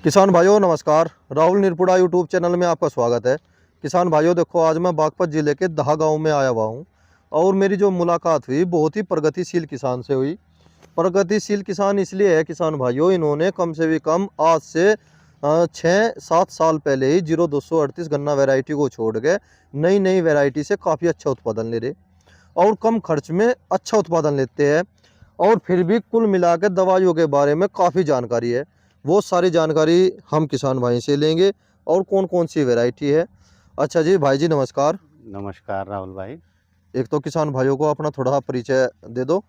किसान भाइयों नमस्कार। राहुल निरपुड़ा यूट्यूब चैनल में आपका स्वागत है। किसान भाइयों देखो, आज मैं बागपत जिले के दहा गांव में आया हुआ हूं और मेरी जो मुलाकात हुई बहुत ही प्रगतिशील किसान से हुई। प्रगतिशील किसान इसलिए है किसान भाइयों, इन्होंने कम से भी कम आज से 6-7 साल पहले ही 0238 गन्ना वैरायटी को छोड़ के नई नई वैरायटी से काफ़ी अच्छा उत्पादन ले रहे और कम खर्च में अच्छा उत्पादन लेते हैं। और फिर भी कुल मिला के दवाइयों के बारे में काफ़ी जानकारी है। वो सारी जानकारी हम किसान भाई से लेंगे और कौन कौन सी वैरायटी है। अच्छा जी, भाई जी नमस्कार। नमस्कार राहुल भाई। एक तो किसान भाइयों को अपना थोड़ा परिचय दे दो।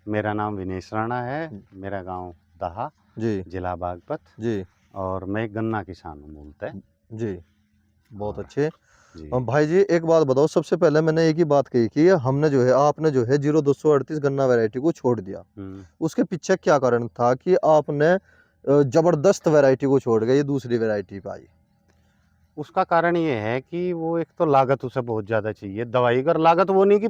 मेरा नाम विनेश राणा है। मेरा गांव दहा, जी जिला बागपत, जी और मैं गन्ना किसान हूँ मूलतः। जी, बहुत और अच्छे। जी भाई जी एक बात बताओ, सबसे पहले मैंने एक ही बात कही कि हमने जो है आपने जो है 0238 गन्ना वैरायटी को छोड़ दिया, उसके पीछे क्या कारण था कि आपने जबरदस्त वैरायटी को छोड़ के ये दूसरी वैरायटी पाई? उसका कारण ये है कि वो एक तो लागत उसे बहुत ज़्यादा चाहिए। दवाई कर लागत वो नहीं कि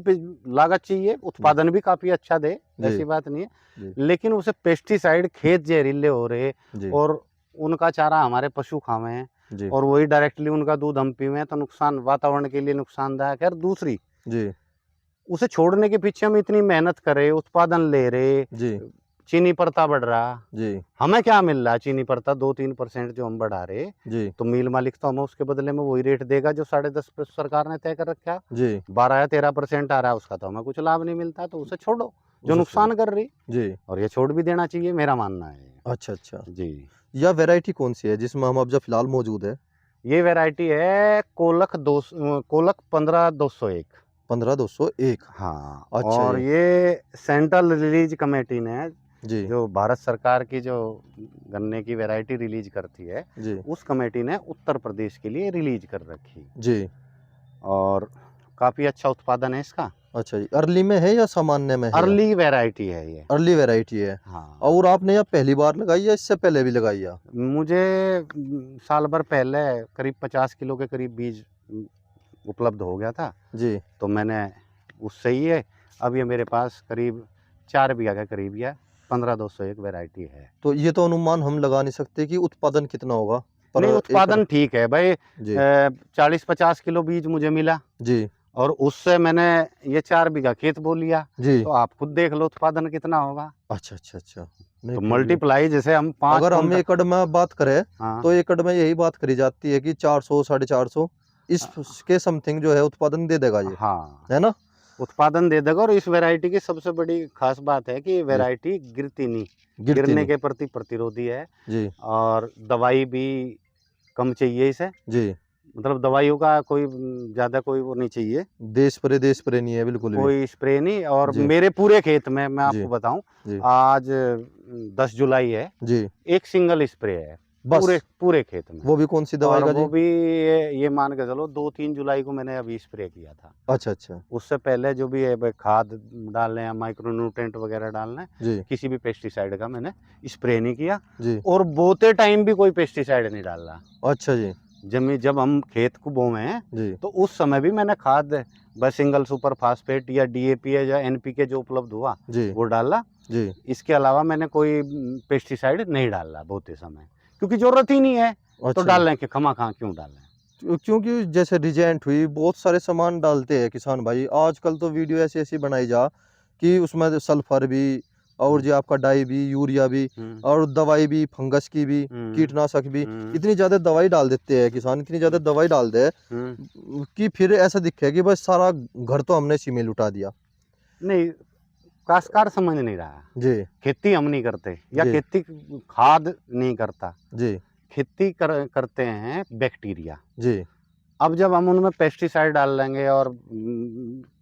लागत चाहिए, उत्पादन भी काफ़ी अच्छा दे, जी ऐसी बात नहीं है। जी लेकिन उसे पेस्टिसाइड खेत जहरीले हो रहे जी और उनका चारा हमारे पशु खावे हैं जी और वही डायरेक्टली उनका दूध हम पीवे हैं, तो नुकसान वातावरण के लिए नुकसानदायक है। और दूसरी, जी उसे छोड़ने के पीछे हम इतनी मेहनत कर रहे, उत्पादन ले रहे, जी चीनी पड़ता बढ़ रहा, जी हमें क्या मिल रहा है? चीनी पड़ता 2-3% जो हम बढ़ा रहे, जी तो मिल मालिक तो हमें उसके बदले में वही रेट देगा जो 10.5% सरकार ने तय कर रखा। जी 12 या 13% आ रहा है, उसका तो हमें कुछ लाभ नहीं मिलता। तो उसे छोड़ो जो उसे छोड़ो। नुकसान कर रही, जी, और ये छोड़ भी देना चाहिए, मेरा मानना है। अच्छा अच्छा। जी, यह वैरायटी कौन सी है जिसमें हम अब जो फिलहाल मौजूद है? ये वैरायटी है कोलक 15-201। 15201। हाँ, अच्छा और जी ये सेंट्रल रिलीज कमेटी ने, जी जो भारत सरकार की जो गन्ने की वैरायटी रिलीज करती है, जी उस कमेटी ने उत्तर प्रदेश के लिए रिलीज कर रखी। जी। और काफ़ी अच्छा उत्पादन है इसका। अच्छा जी, अर्ली में है या सामान्य में है? अर्ली वैरायटी है ये। अर्ली वैरायटी है। हाँ, और आपने यह पहली बार लगाई या इससे पहले भी लगाई है? मुझे साल भर पहले करीब 50 किलो के करीब बीज उपलब्ध हो गया था, जी तो मैंने उससे ही है। अब ये मेरे पास करीब 4 बीघा के करीब है, 15-201 वैरायटी है। तो ये तो अनुमान हम लगा नहीं सकते कि उत्पादन कितना होगा पर नहीं, एकड़? उत्पादन ठीक है भाई। जी 40-50 किलो बीज मुझे मिला जी और उससे मैंने ये 4 बीघा खेत बो लिया, जी। तो आप खुद देख लो उत्पादन कितना होगा। अच्छा अच्छा अच्छा। नहीं तो फिर भी मल्टीप्लाई, जैसे हम 5 अगर हम कुंटल। एकड़ में बात करें हाँ, तो एकड़ में यही बात करी जाती है कि 400 450 इसके समथिंग जो है उत्पादन दे देगा ये, हाँ, है ना? उत्पादन दे देगा। और इस वैरायटी की सबसे बड़ी खास बात है कि जी, वैरायटी गिरती नहीं, गिरती गिरने नहीं। के प्रति प्रतिरोधी है। जी और दवाई भी कम चाहिए इसे, जी। मतलब दवाइयों का कोई ज़्यादा कोई वो नहीं चाहिए, देश परे नहीं है बिल्कुल भी। कोई स्प्रे नहीं। और जी मेरे पूरे खेत में मैं जी आपको बताऊं, जी आज 10 जुलाई है, जी। एक सिंगल स्प्रे है पूरे बस पूरे खेत में। वो भी कौन सी दवाई और का वो जी? भी ये मान के चलो 2-3 जुलाई को मैंने अभी स्प्रे किया था। अच्छा अच्छा। उससे पहले जो भी है भाई, खाद डालने या माइक्रो न्यूट्रेंट वगैरह डालना है, जी किसी भी पेस्टिसाइड का मैंने स्प्रे नहीं किया। जी। और बोते टाइम भी कोई पेस्टिसाइड नहीं डाला। अच्छा जी जब हम खेत को बोए हैं, जी तो उस समय भी मैंने खाद बस सिंगल सुपर फास्फेट या डीएपी या एनपीके जो उपलब्ध हुआ जी वो डाला। जी। इसके अलावा मैंने कोई पेस्टिसाइड नहीं डाला बोते समय, क्योंकि जरूरत ही नहीं है। तो अच्छा जी। डालने के खमा खा क्यों डालें। क्योंकि जैसे रिजेंट हुई बहुत सारे सामान डालते हैं किसान भाई आजकल, तो वीडियो ऐसी ऐसी बनाई जा कि उसमें सल्फर भी और हम्म, जो आपका डाई भी, यूरिया भी हम्म, और दवाई भी, फंगस की भी, हम्म, कीटनाशक भी, हम्म, इतनी ज़्यादा दवाई डाल देते हैं किसान, इतनी ज़्यादा दवाई डाल दे हम्म। कि फिर ऐसा दिखे कि बस सारा घर तो हमने इसी में लुटा दिया। नहीं, काश्तकार समझ नहीं रहा। जी खेती हम नहीं करते, या जी खेती खाद नहीं करता, जी खेती करते हैं बैक्टीरिया। जी अब जब हम उनमें पेस्टिसाइड डाल लेंगे और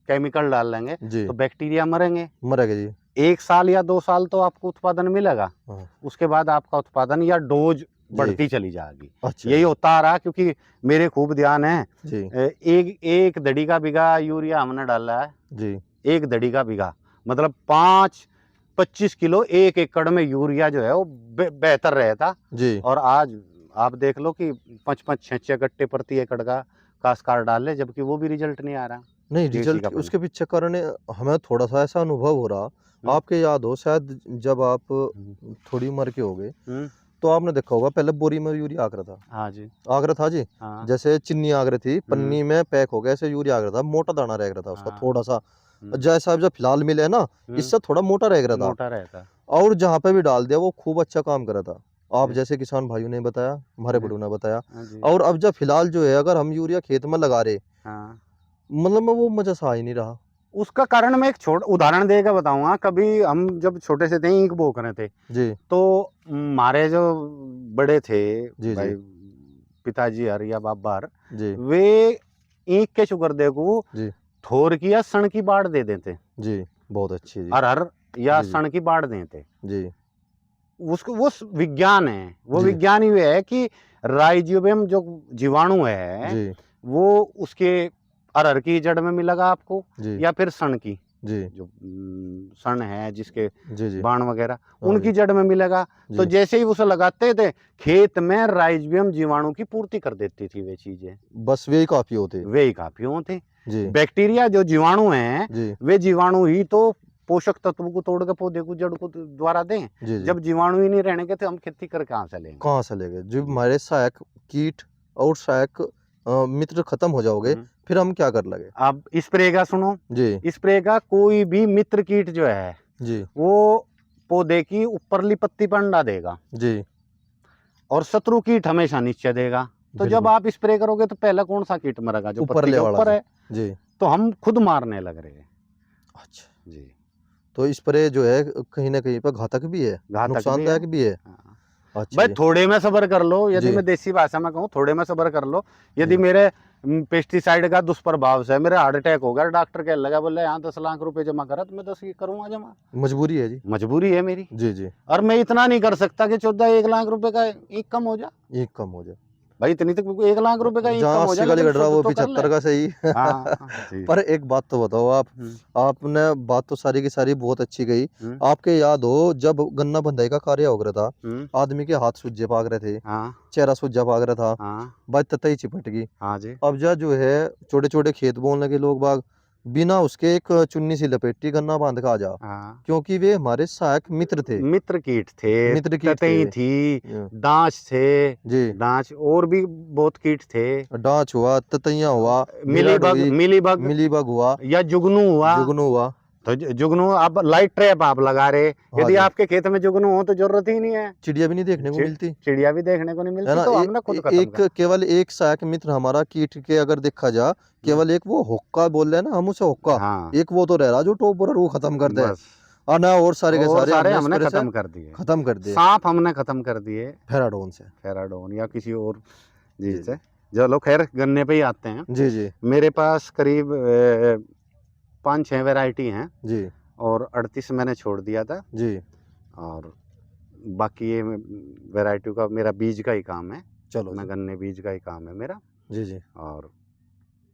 केमिकल डाल लेंगे, जी। तो बैक्टीरिया मरेंगे। मरेगा जी। 1 साल या 2 साल तो आपको उत्पादन मिलेगा, हाँ उसके बाद आपका उत्पादन या डोज जी। बढ़ती चली जाएगी। अच्छा यही जी होता आ रहा, क्योंकि मेरे खूब ध्यान है। जी एक एक दड़ी का बीघा यूरिया हमने डाला है, जी एक दड़ी का बीघा, मतलब 25 किलो एक एकड़ में यूरिया जो है वो बेहतर रहता। जी। और आज आप देख लो कि 5-5 6-6 गट्टे प्रति एकड़ का काश्तकार डाल ले, जबकि वो भी रिजल्ट नहीं आ रहा। नहीं, देसी रिजल्ट का फल। उसके पीछे कारण हमें थोड़ा-सा ऐसा अनुभव हो रहा, हम्म, आपके याद हो शायद जब आप हम्म, थोड़ी उम्र के हो गए, हम्म, तो आपने देखा होगा पहले बोरी में यूरिया आकर था, हाँ जी। आकर था जी। हाँ। जैसे चिन्नी आकर थी, पन्नी में पैक हो गया, ऐसे यूरिया आकर था, मोटा दाना रह गया था उसका हाँ। थोड़ा सा। जैसा अब जो फिलहाल मिले है ना, इससे थोड़ा मोटा रह गया था, मोटा रहता। और जहाँ पे भी डाल दिया वो खूब अच्छा काम करा था। आप जी। जैसे किसान भाइयों ने बताया, हमारे जी। बड़ों ने बताया। हाँ जी। और अब जब फिलहाल जो है अगर हम यूरिया खेत में लगा रहे, हाँ। मतलब में वो मजा सा आ ही नहीं रहा। उसका कारण मैं एक छोटा उदाहरण देकर बताऊंगा। कभी हम जब छोटे से थे, ईंख बोक रहे थे, जी तो हमारे जो बड़े थे जी जी भाई, पिताजी हर या बाबा हर, जी वे ईंख के शुगर देखो जी थोर की या सण की बाढ़ दे देते, जी, बहुत अच्छी जी। हर या जी जी सण की बाढ़ देते। जी उसको वो विज्ञान है, वो जी विज्ञान ये है कि राइजोबियम जो जीवाणु है जी वो उसके अरहर की जड़ में मिलेगा आपको, जी या फिर सण की, जी जो सन है जिसके जी जी बाण वगैरह, हाँ उनकी जी जड़ में मिलेगा। तो जी जैसे ही उसे लगाते थे, खेत में राइजोबियम जीवाणु की पूर्ति कर देती थी वे चीजें, बस वे ही काफी होते। वे ही काफी होते। जी बैक्टीरिया जो जीवाणु हैं, जी वे जीवाणु ही तो पोषक तत्व को तोड़ के पौधे को जड़ को द्वारा दें। जी जी, जब जीवाणु ही नहीं रहने के तो हम खेती कर कहाँ से लेंगे। कहाँ से लेंगे जो जी। हमारे सहायक कीट और सहायक मित्र खत्म हो जाओगे, हम्म। फिर हम क्या कर लगे। अब स्प्रे का सुनो, जी स्प्रे का कोई भी मित्र कीट जो है जी वो पौधे की ऊपरली पत्ती पर अंडा देगा, जी और शत्रु कीट हमेशा नीचे देगा। तो जब बिल्कुल, आप स्प्रे करोगे तो पहला कौन सा कीट मरेगा? जो ऊपर पत्ती ले के वाला ऊपर जी। है। जी तो हम खुद मारने लग रहे हैं। अच्छा, जी। तो स्प्रे जो है कहीं ना कहीं पर घातक भी है, घातक भी है। नुकसानदायक भी है। हाँ। अच्छा भाई जी थोड़े में सबर कर लो, यदि जी मैं देसी भाषा में कहूँ, थोड़े में सबर कर लो। यदि जी मेरे पेस्टिसाइड का दुष्प्रभाव से मेरे हार्ट अटैक हो गया, डॉक्टर कहने लगा बोले यहाँ 10 लाख रुपए जमा करा, तो मैं 10 की करूंगा जमा। मजबूरी है जी। मजबूरी है मेरी। जी जी, और मैं इतना नहीं कर सकता कि 1 लाख रुपए का ईंख कम हो जा। एक कम हो जाए। भाई इतनी तक 1 लाख रुपए का ईंख कम जहाँ हो 80 जाए, का लेकिन लिगड़ रहा शुद्ध वो तो कर ले। 75 का सही। हाँ जी। पर एक बात तो बताओ आप, हम्म, आपने बात तो सारी की सारी बहुत अच्छी कही। हम्म, आपके याद हो जब गन्ना बंधाई का कार्य हो रहा था, हम्म, आदमी के हाथ सूजे पाग रहे थे, हाँ चेहरा सूजा पाग रहा था, हाँ बात ततई चिपट गई। हाँ जी। अब जा जो है छोटे छोटे खेत बोलने के लोग बाग बिना उसके एक चुन्नी सी लपेटी गन्ना बांध के आ जा, हाँ, क्योंकि वे हमारे सहायक मित्र थे, मित्र कीट थे, मित्र कीट थे ततई वे। थी, अ, डांच थे, जी, डांच और भी बहुत कीट थे। डांच हुआ, ततैया हुआ, भिराड़ मिलीबग, हुई, मिलीबग मिलीबग हुआ, या जुगनू हुआ। जुगनू हुआ। तो जुगनू आप लाइट ट्रैप आप लगा रहे, हाँ यदि जी, आपके खेत में जुगनू हो तो जरूरत ही नहीं है। चिड़िया भी नहीं देखने को चि- मिलती चिड़िया भी देखने को नहीं है मिलती, ना। तो हमने खुद खत्म एक कर। केवल एक सहायक मित्र हमारा कीट के अगर देखा जा, केवल एक वो हुक्का बोल रहे हैं ना, हम उसे हुक्का, हाँ एक वो तो रह रहा जो टॉप पर वो खत्म कर दे। बस, ना और सारे के और सारे सारे हमने हमने स्प्रे से खत्म कर दिए। खत्म कर दिए सांप हमने खत्म कर दिए फेराडोन से। फेराडोन या किसी और जी चीज जी से। चलो खैर, गन्ने पे ही आते हैं। जी जी मेरे पास करीब 5-6 वैरायटी हैं, जी और 38 मैंने छोड़ दिया था। जी, और बाकी ये वैरायटी का मेरा बीज का ही काम है। चलो मैं जी गन्ने बीज का ही काम है मेरा। जी जी और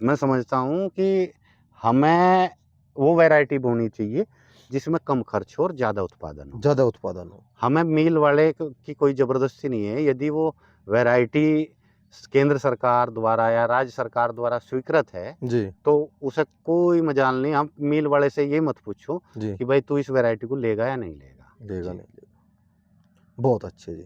मैं समझता हूँ कि हमें वो वैरायटी बोनी चाहिए जिसमें कम खर्च हो और ज़्यादा उत्पादन हो। ज़्यादा उत्पादन हो। हमें मिल वाले की कोई ज़बरदस्ती नहीं है। यदि वो वैरायटी केंद्र सरकार द्वारा या राज्य सरकार द्वारा स्वीकृत है, जी तो उसे कोई मजाल नहीं। हम मिल वाले से ये मत पूछो जी, कि भाई तू इस वैरायटी को लेगा या नहीं लेगा। देगा जी। नहीं देगा, बहुत अच्छे जी।